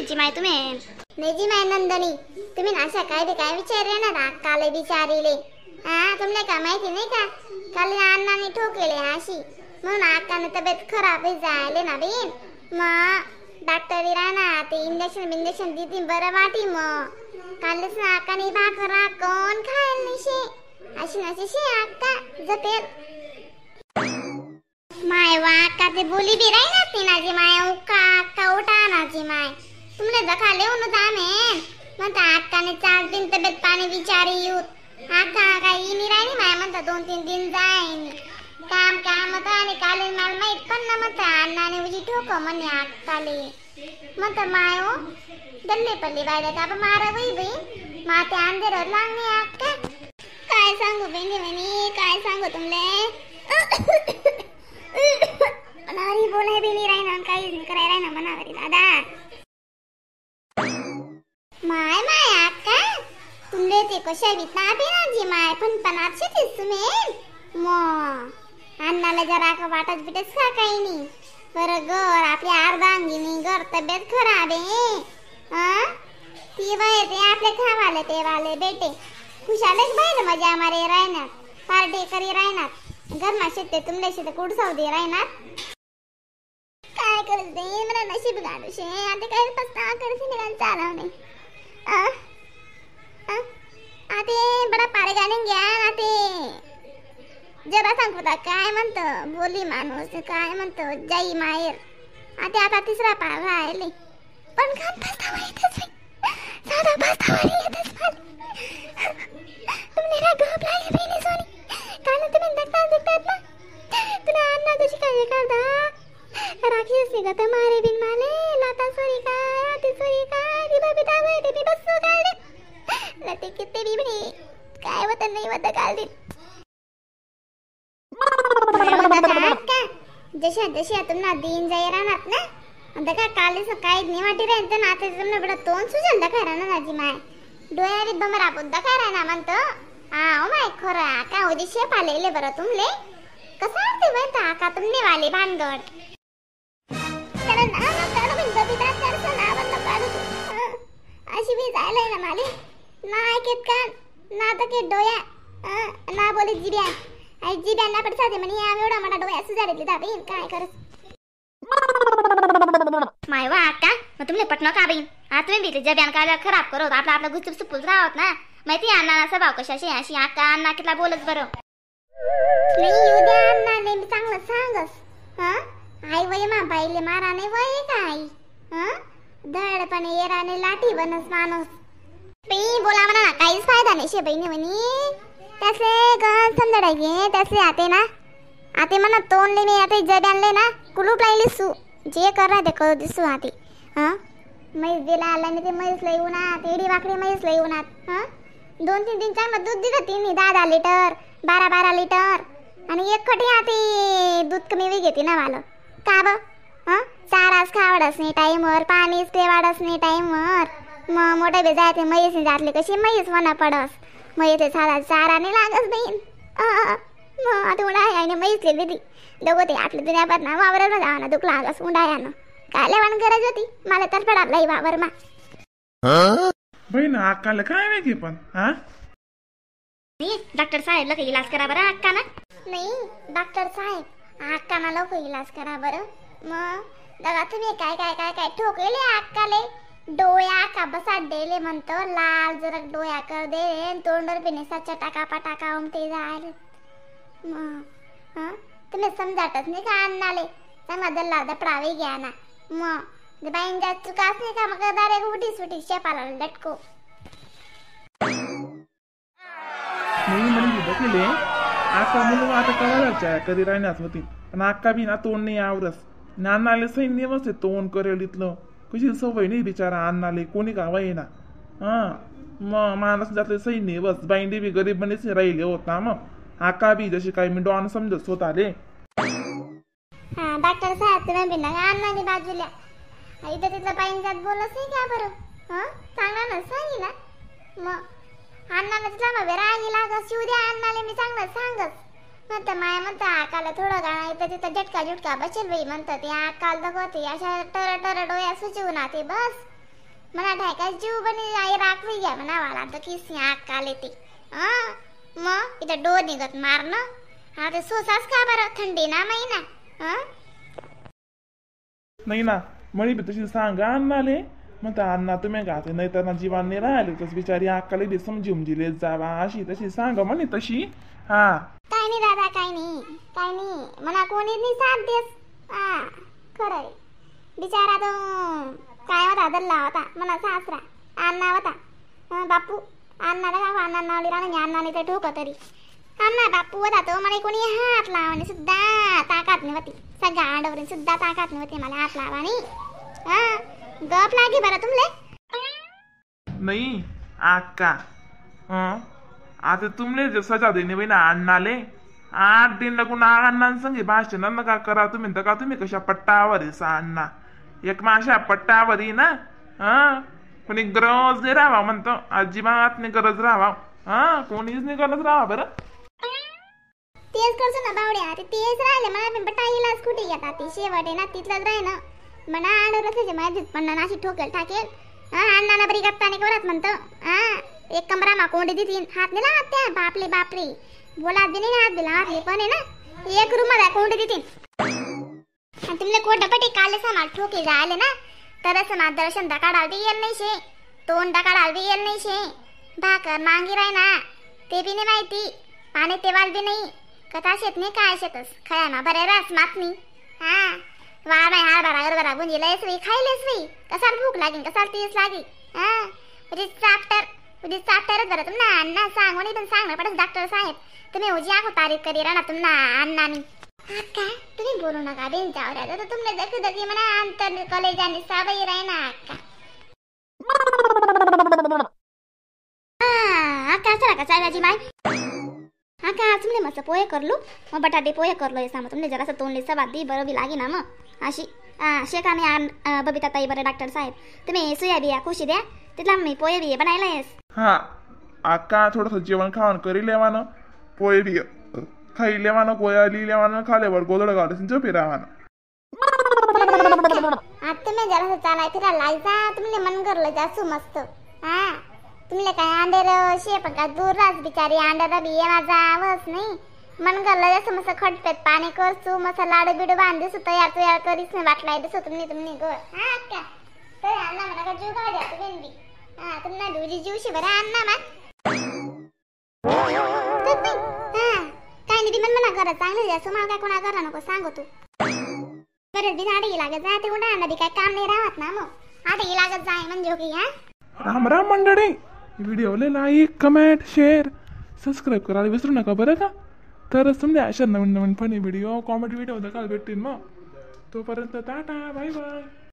जी माय तुम्ही नाही जी माय नंदनी तुम्ही अशा काय बी काय विचारले ना अक्काले बिचारीले तुमने का माहिती नाही का काल अण्णाने ठोकेले अशी म्हणून अक्काने तब्येत खराब झाले ना बीन मग डॉक्टरी राहणार ते इंजेक्शन देतील बरं वाटी मग कालच ना अक्काने भाकरा कोण खायला नाही शे अशी नशी शे अक्का जपेल माय वा अक्का ते बोली बी राही ना ती नाजी माय अक्का उठा नाजी माय तुमने दखा लेऊन जामेन म्हणता अक्काने 4 दिन तब्येत पाणी विचारी येऊत अक्का काही नाही राहिली माय म्हणता 2-3 दिन जाईन काम होतं आणि काल मला माहित पण ना म्हणता अण्णाने उजी ठोको म्हणे अक्काले म्हणता माय हो दल्ले पल्ली बायला का मारा बाई माते अंधेर लागणे अक्का काय सांगू बहिणी म्हणे काय सांगू तुमले मनावरी बोलाय बी नाही राहिना काही नाही करायला राहिना मनावरी दादा माय अक्का तुमले ते कशा वितना बी ना जी माय पण आपसे ते तुम्ही अण्णाला जरा का वाटत बिटच का काही नाही बरं घर आपल्या अर्धांगिनी घर तब्येत खराब आहे ती वय ते आपले खावाले ते वाले बेटे खुशालेच बाहेर मजा मारे राहणार पार्टी करी राहणार घर ना शेते तुमले शेते कुड सावदी राहणार काय करत दे मला नशीब गाडू शे आता काय पस्ता करते निघाल चालव नाही आते बडा पारे गाणे घ्या आते जरा सांगू काय म्हणतो बोली माणूस काय म्हणतो जाई माहेर आता तिसरा पार राहिले पण खान पस्तावा येतच साधा पस्तावा येतच तुमने ना गप लागली बहिणी सोनी काल तुम्ही देखतात ना तुला अन्ना कशी काय करता राखीस निघत मारे बिन माले लाता सोरी काय ती बाबी दावे ते बस काढले लते किती बिबडी काय होत नाही होत काल दिन जशा तुम्हाला दिन जाई राहणार ना आता काय काल काय नाही वाटी राहील तर नाते तुम्हाला बडा तोंड सुजल दखा राहणार माझी माय डोळ्यारी बमर आपण दखा राहणार म्हणतो ओ माय खरं का उदी शेप आलेले बरं तुमले कसं असते म्हणता का तुमने वाले भानगड कारण अशी बी जायलाय ना माले ना ऐकत कान ना तके डोया ना बोले जिब्या आई जिब्या ना पडसा दे म्हणे आम्ही एवढा मोठा डोया सुजाडले दाबीन काय करत माय वा अक्का मग तुमले पटन का बाई तुम्ही बी ते जब्यान काय खराब करत आपला गुपचूप सुपूल राहत ना माहिती अण्णा स्वभाव कशाशी अशी अक्का अण्णा कितला बोलच बरं नाही उद्या अण्णा ने चांगलं सांगस आई वय मा बाईले मारा नाही वय काय धडपणे येराने लाठी बनस माणूस बाई बोला म्हणा ना काहीच फायदा नाही शे बहिणी म्हणी त्यासले गण समजडायचे त्यासले आते म्हणा तोंडले मी आता जब्यानले ना कुलूप लायली सू जे कर ते करू दिसू आते म्हैस दिला आला ते म्हैस लई उन्हात एडी वाकडी म्हैस लई उन्हात 2-3 दिन चांगलं दूध दिलं तिने 10 लिटर 12 लिटर आणि एक खटी आते दूध कमी वे घेते ना मला का ब चाराच खावडस नाही टाईमवर पाणीच पेवाडस नाही टाईमवर मग मोठे बे जाते म्हैस जातले कशी म्हैस म्हणा पडस म्हैस साधा चारा नाही लागत नाही मग आता उन्हाळ्याने म्हैसले दिली दोघं ते आपल्या दुनियापात ना वावरायला जावा ना दुख लागस उन्हाळ्यानं काय लेवण गरज होती मला तर पडाला वावर मा बहीण अक्काला काय माहिती पण डॉक्टर साहेब लोक इलाज करा बरं अक्का ना नाही डॉक्टर साहेब अक्का ना लोक इलाज करा बरं मग बघा तुम्ही काय काय काय काय ठोकले अक्काले डोया का बसा डेले म्हणतो लाल जरा डोया कर दे तोंडर पिणे सच्चा टाका पटाका उमटे जायला मग तुम्ही समजाटच नाही का अन्नाले चांगला दल्ला दपडावे घ्या ना मग बाईंच्या चुकाच नाही का मग दारे उठी सुटी शेपाला लटको नाही म्हणजे बघले आता मुलं आता कवायच्या कधी राहण्यास होती पण अक्का बी ना तोंड नाही आवरस नानाले सैन्य बसते तोंड करेल इथलं कशी सवय नाही बिचारा अन्नाले कोणी गावा ये ना मग माणस जातले सैन्य बस बाईंडी बी गरीब बनेच राहिले होत ना मग अक्का बी जशी काय मी डॉन समजत होत आले डॉक्टर साहेब तुम्ही बिना अन्नाने बाजूला इथं तिथलं बाईंच्यात बोलत नाही का बरं सांगा ना सांगी ना मग अन्नाला तिथला मग रागी लागस शिवद्या अन्नाले मी चांगलं सांगस म्हणतं माय म्हणता आकाला थोडं गाणं इथं तिथं झटका बसेल बाई म्हणतं ते आकाल दाखवते अशा टर डोया सुचवून आते बस मला ढायका जीव बनी आई राखवी घ्या म्हणा वाला तर किस अक्का लेते मग इथं डोर निघत मारणं हा ते सोसाच का बरं थंडी ना महिना नाही ना मळी बी तशी सांगा अण्णाले मग अण्णा तुम्ही घाते नाही तर जीवान नाही राहिले तस बिचारी अक्काला बी समजून दिले जावा अशी तशी सांगा म्हणे तशी हा काय नाही दादा काय नाही मला कोणी नाही साथ देस खरंय बिचारा तो काय होता दल्ला होता मला सासरा अण्णा होता बापू अण्णाला का अण्णा नावली राहणार अण्णाने तर ठोक तरी अण्णा बापू होता तो मला कोणी हात लावाने सुद्धा ताकात नव्हती सगळ्या अंडवरून सुद्धा ताकात नव्हती मला हात लावानी गप लागे बरं तुमले नाही अक्का आता तुमले सजा देणे बाई ना अण्णाले 8 दिन लागून अण्णा संगे भाषण नका करा तुम्ही तर का तुम्ही कशा पट्टावर आहे सा अण्णा एक माशा पट्टावर आहे ना कोणी गरज नाही राहावा म्हणतो अजिबात नाही गरज राहावा कोणीच नाही गरज राहावा बरं तेच करतो ना बावड्या तेच राहिले मला पण पटाईलाच कुठे येतात ती शेवट आहे ना तिथलंच राही ना म्हणा आडवलं त्याच्या माझीच पण नाशी ठोकेल टाकेल अण्णाला बरी गप्पा नाही करत म्हणतो एक कमरा मा कोंडी देतीन हात नाही लावत त्या बापले बोलात बी नाही हात दिला हातले पण आहे ना एक रूम मध्ये कोंडी देतीन आणि तुमले कोटपटी काले समाज ठोके जायले ना तर समाज दर्शन दकाडाल बी येल नाही शे तोंड दकाडाल बी येल नाही शे भाकर मांगी राय ना ते बी नाही माहिती पाणी तेवाल बी नाही कथा शेत नाही काय शेतस खया ना बरे रस मातनी वार बाय हार बरा गुंजी लयसवी खायलेसवी कसाल भूक लागेल कसाल तीस लागी उदी चाप्टर बरं तुमना अण्णा सांग पण सांग ना पडस डॉक्टर साहेब तुम्ही उजी आखो तारीफ करी राहणार तुमना अण्णानी अक्का तुम्ही बोलू नका बेन जावऱ्या तर तुमने दखी म्हणा अंतर कॉलेजानी सावई राही ना अक्का चला का चाव्याची माय अक्का तुमने मस्त पोहे करलो मग बटाटे पोहे करलो हे सामा तुमने जरासं तोंडली सबात दी बरं बी लागी ना मग अशी शेकाने बबिता ताई बरं डॉक्टर साहेब तुम्ही सुया बिया खुशी द्या तिथला मी पोहे बी बनायला येस अक्का थोडंसं जेवण खावण करी लेवानं पोहे बी खाई लेवानं पोया ली लेवानं खाल्यावर गोदड घालून झोपी रावानं आता तुम्ही जरासं चालाय फिरायला लायचा तुमले मन करलं जास्त मस्त तुमले काय अंडेर शेप का दूर रास बिचारी अंडर बी माझा आवाज नाही मन करलं जसं मस्त खटपेत पाणी करसू मस्त लाडू बिडू बांधू तयार करीस नाही वाटलाय तसं तुम्ही गो अक्का तर अण्णा म्हणा का जीव काढ्या तुम्ही बी तुम्हाला दुजी जीवशी बरं अण्णा मा काय नाही मन म्हणा करा चांगलं जास्त मला काय कोणा करा नको सांगू तू गरज बी झाडी लागत जा ते उन्हा बी काय काम नाही राहत ना मग आधी लागत जाय म्हणजे की राम राम मंडळी व्हिडिओला लाईक कमेंट शेअर सबस्क्राईब करायला विसरू नका बरं का तरच तुमच्या अशा नवीन फनी व्हिडिओ कॉमेडी व्हिडिओ दखाल भेटतील मग तोपर्यंत टाटा बाय बाय